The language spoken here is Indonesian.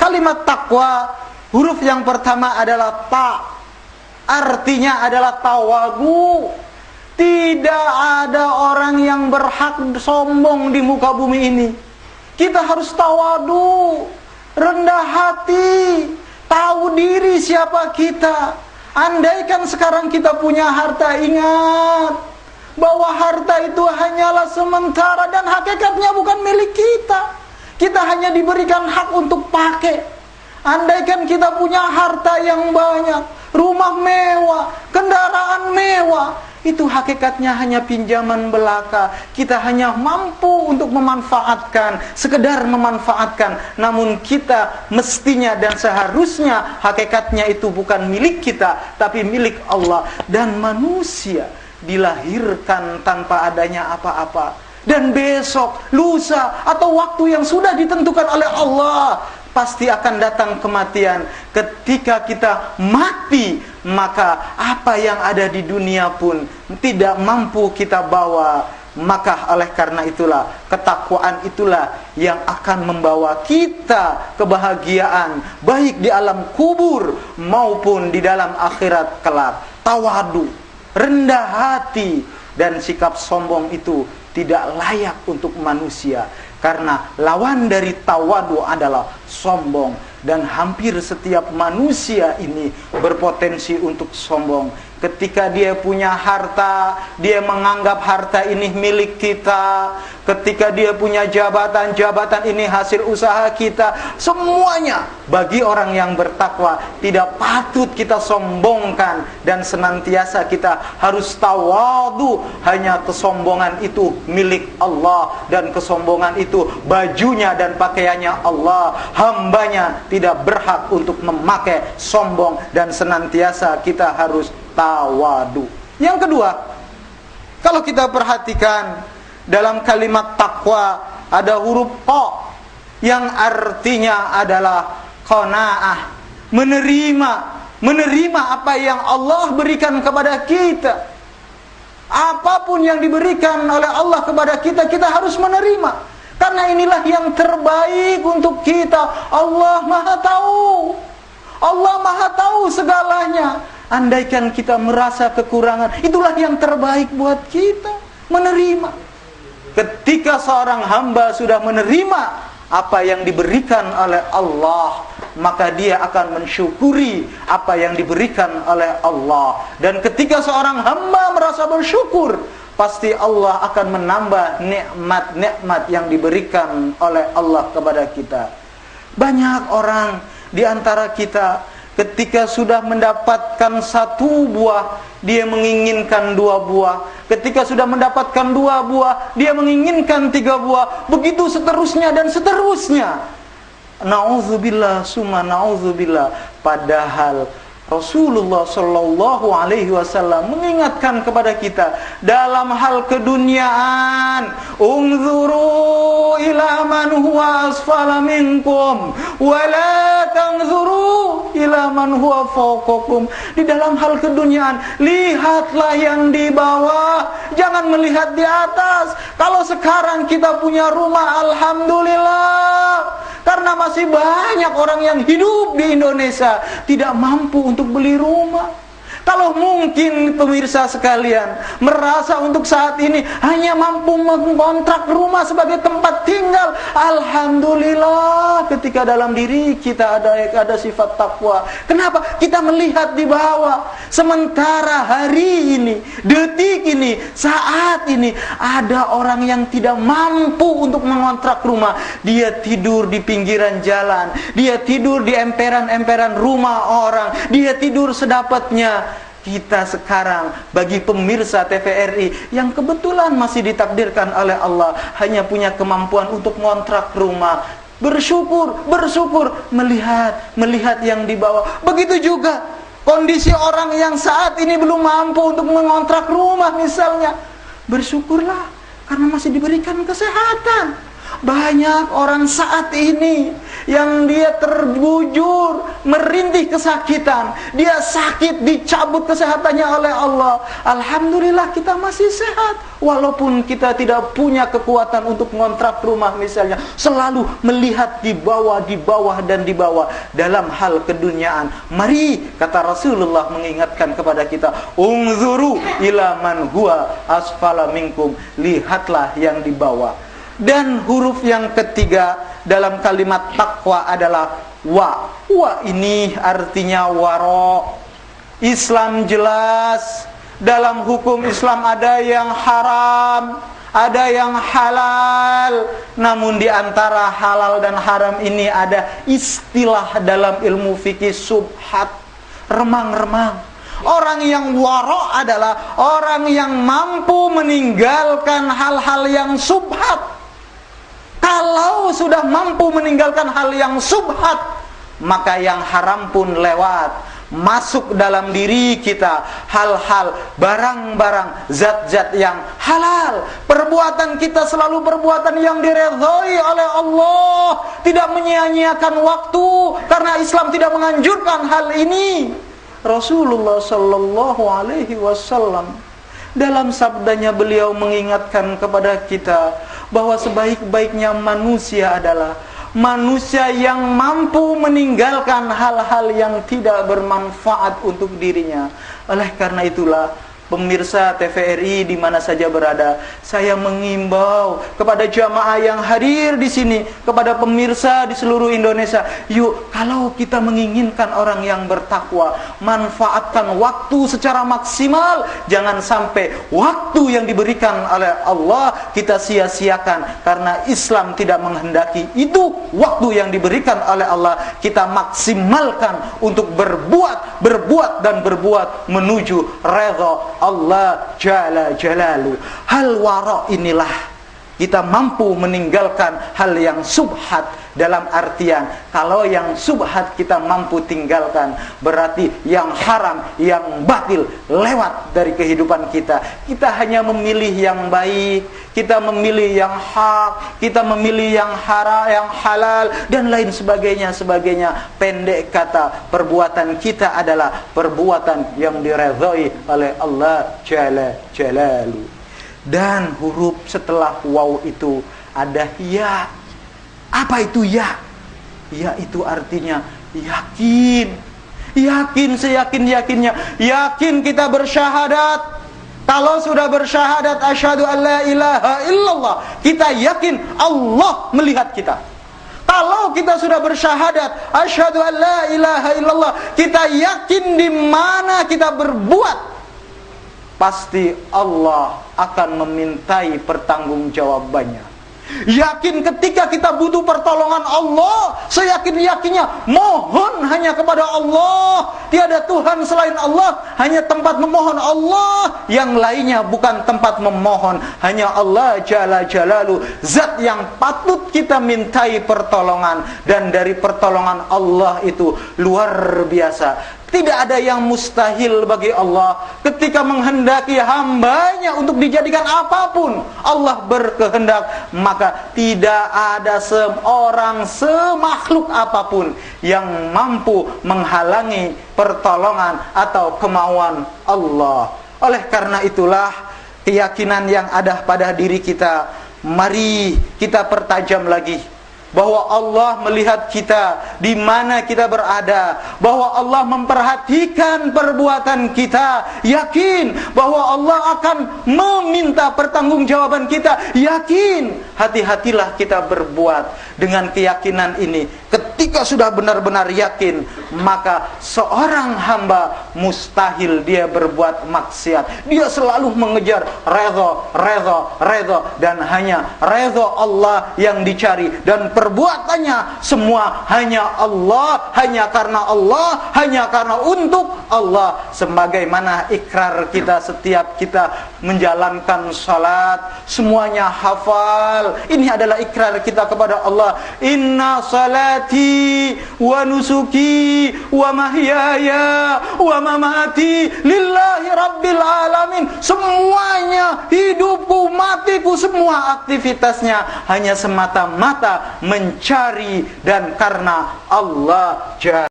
Kalimat takwa, huruf yang pertama adalah ta. Artinya adalah tawadu. Tidak ada orang yang berhak sombong di muka bumi ini. Kita harus tawadu, rendah hati, tahu diri siapa kita. Andaikan sekarang kita punya harta, ingat bahwa harta itu hanyalah sementara dan hakikatnya bukan milik kita. Kita hanya diberikan hak untuk pakai. Andaikan kita punya harta yang banyak, rumah mewah, kendaraan mewah, itu hakikatnya hanya pinjaman belaka. Kita hanya mampu untuk memanfaatkan, sekedar memanfaatkan. Namun kita mestinya dan seharusnya hakikatnya itu bukan milik kita, tapi milik Allah. Dan manusia dilahirkan tanpa adanya apa-apa. Dan besok, lusa, atau waktu yang sudah ditentukan oleh Allah, pasti akan datang kematian. Ketika kita mati, maka apa yang ada di dunia pun tidak mampu kita bawa. Maka oleh karena itulah, ketakwaan itulah yang akan membawa kita kebahagiaan, baik di alam kubur maupun di dalam akhirat kelak. Tawadu, rendah hati, dan sikap sombong itu tidak layak untuk manusia. Karena lawan dari tawadu adalah sombong. Dan hampir setiap manusia ini berpotensi untuk sombong. Ketika dia punya harta, dia menganggap harta ini milik kita. Ketika dia punya jabatan, jabatan ini hasil usaha kita. Semuanya bagi orang yang bertakwa tidak patut kita sombongkan. Dan senantiasa kita harus tawadu. Hanya kesombongan itu milik Allah. Dan kesombongan itu bajunya dan pakaiannya Allah. Hambanya tidak berhak untuk memakai sombong. Dan senantiasa kita harus tawadu. Yang kedua, kalau kita perhatikan dalam kalimat takwa ada huruf qa yang artinya adalah qanaah, menerima apa yang Allah berikan kepada kita. Apapun yang diberikan oleh Allah kepada kita, kita harus menerima. Karena inilah yang terbaik untuk kita. Allah Maha Tahu. Allah Maha Tahu segalanya. Andaikan kita merasa kekurangan, itulah yang terbaik buat kita, menerima. Ketika seorang hamba sudah menerima apa yang diberikan oleh Allah, maka dia akan mensyukuri apa yang diberikan oleh Allah. Dan ketika seorang hamba merasa bersyukur, pasti Allah akan menambah nikmat-nikmat yang diberikan oleh Allah kepada kita. Banyak orang di antara kita ketika sudah mendapatkan satu buah, dia menginginkan dua buah. Ketika sudah mendapatkan dua buah, dia menginginkan tiga buah. Begitu seterusnya dan seterusnya. Na'udzubillah summa na'udzubillah. Padahal Rasulullah Shallallahu Alaihi Wasallam mengingatkan kepada kita dalam hal keduniaan, unzuru ila man huwa asfala minkum wa la tanzuru ila man huwa fawqakum. Di dalam hal keduniaan, lihatlah yang di bawah, jangan melihat di atas. Kalau sekarang kita punya rumah, alhamdulillah. Karena masih banyak orang yang hidup di Indonesia tidak mampu untuk beli rumah. Kalau mungkin pemirsa sekalian merasa untuk saat ini hanya mampu mengontrak rumah sebagai tempat tinggal, alhamdulillah ketika dalam diri kita ada sifat takwa. Kenapa? Kita melihat di bawah. Sementara hari ini, detik ini, saat ini ada orang yang tidak mampu untuk mengontrak rumah. Dia tidur di pinggiran jalan, dia tidur di emperan-emperan rumah orang, dia tidur sedapatnya. Kita sekarang bagi pemirsa TVRI yang kebetulan masih ditakdirkan oleh Allah hanya punya kemampuan untuk mengontrak rumah, bersyukur melihat yang di bawah. Begitu juga kondisi orang yang saat ini belum mampu untuk mengontrak rumah misalnya. Bersyukurlah karena masih diberikan kesehatan. Banyak orang saat ini yang dia terbujur, merintih kesakitan. Dia sakit, dicabut kesehatannya oleh Allah. Alhamdulillah kita masih sehat. Walaupun kita tidak punya kekuatan untuk ngontrak rumah misalnya. Selalu melihat di bawah, dan di bawah. Dalam hal keduniaan, mari, kata Rasulullah mengingatkan kepada kita, unzuru ila man huwa asfala minkum. Lihatlah yang di bawah. Dan huruf yang ketiga dalam kalimat takwa adalah wa. Wa ini artinya waro. Islam jelas. Dalam hukum Islam ada yang haram, ada yang halal. Namun di antara halal dan haram ini ada istilah dalam ilmu fikih subhat, remang-remang. Orang yang waro adalah orang yang mampu meninggalkan hal-hal yang subhat. Kalau sudah mampu meninggalkan hal yang subhat, maka yang haram pun lewat. Masuk dalam diri kita hal-hal, barang-barang, zat-zat yang halal. Perbuatan kita selalu perbuatan yang diredhoi oleh Allah. Tidak menyia-nyiakan waktu, karena Islam tidak menganjurkan hal ini. Rasulullah sallallahu alaihi wasallam dalam sabdanya beliau mengingatkan kepada kita bahwa sebaik-baiknya manusia adalah manusia yang mampu meninggalkan hal-hal yang tidak bermanfaat untuk dirinya. Oleh karena itulah, pemirsa TVRI di mana saja berada, saya mengimbau kepada jamaah yang hadir di sini, kepada pemirsa di seluruh Indonesia, yuk, kalau kita menginginkan orang yang bertakwa, manfaatkan waktu secara maksimal. Jangan sampai waktu yang diberikan oleh Allah kita sia-siakan, karena Islam tidak menghendaki itu. Waktu yang diberikan oleh Allah kita maksimalkan untuk berbuat dan berbuat menuju redha Allah Jalla Jalalu. Hal wara inilah kita mampu meninggalkan hal yang subhat. Dalam artian, kalau yang subhat kita mampu tinggalkan, berarti yang haram, yang batil lewat dari kehidupan kita. Kita hanya memilih yang baik, kita memilih yang hak, kita memilih yang halal, dan lain sebagainya. Pendek kata, perbuatan kita adalah perbuatan yang diredhoi oleh Allah Jalla Jalalu. Dan huruf setelah waw itu ada ya. Apa itu ya? Ya itu artinya yakin. Yakin seyakin-yakinnya. Yakin kita bersyahadat. Kalau sudah bersyahadat asyhadu an la ilaha illallah, kita yakin Allah melihat kita. Kalau kita sudah bersyahadat asyhadu an la ilaha illallah, kita yakin di mana kita berbuat, pasti Allah akan memintai pertanggungjawabannya. Yakin ketika kita butuh pertolongan Allah, seyakin-yakinnya mohon hanya kepada Allah. Tiada Tuhan selain Allah, hanya tempat memohon Allah. Yang lainnya bukan tempat memohon, hanya Allah Jalla Jalalu, zat yang patut kita mintai pertolongan. Dan dari pertolongan Allah itu luar biasa. Tidak ada yang mustahil bagi Allah. Ketika menghendaki hambanya untuk dijadikan apapun, Allah berkehendak, maka tidak ada seorang, semakhluk apapun yang mampu menghalangi pertolongan atau kemauan Allah. Oleh karena itulah, keyakinan yang ada pada diri kita, mari kita pertajam lagi. Bahwa Allah melihat kita di mana kita berada, bahwa Allah memperhatikan perbuatan kita, yakin bahwa Allah akan meminta pertanggungjawaban kita, yakin. Hati-hatilah kita berbuat dengan keyakinan ini. Ketika sudah benar-benar yakin, maka seorang hamba mustahil dia berbuat maksiat. Dia selalu mengejar redha, dan hanya redha Allah yang dicari, dan perbuatannya semua hanya Allah, hanya karena Allah, hanya karena untuk Allah. Sebagaimana ikrar kita setiap kita menjalankan salat, semuanya hafal. Ini adalah ikrar kita kepada Allah. Inna salati wa nusuki wa mahyaya wa mamati lillahi rabbil alamin. Semuanya, hidupku, matiku, semua aktivitasnya hanya semata-mata mencari dan karena Allah Jalla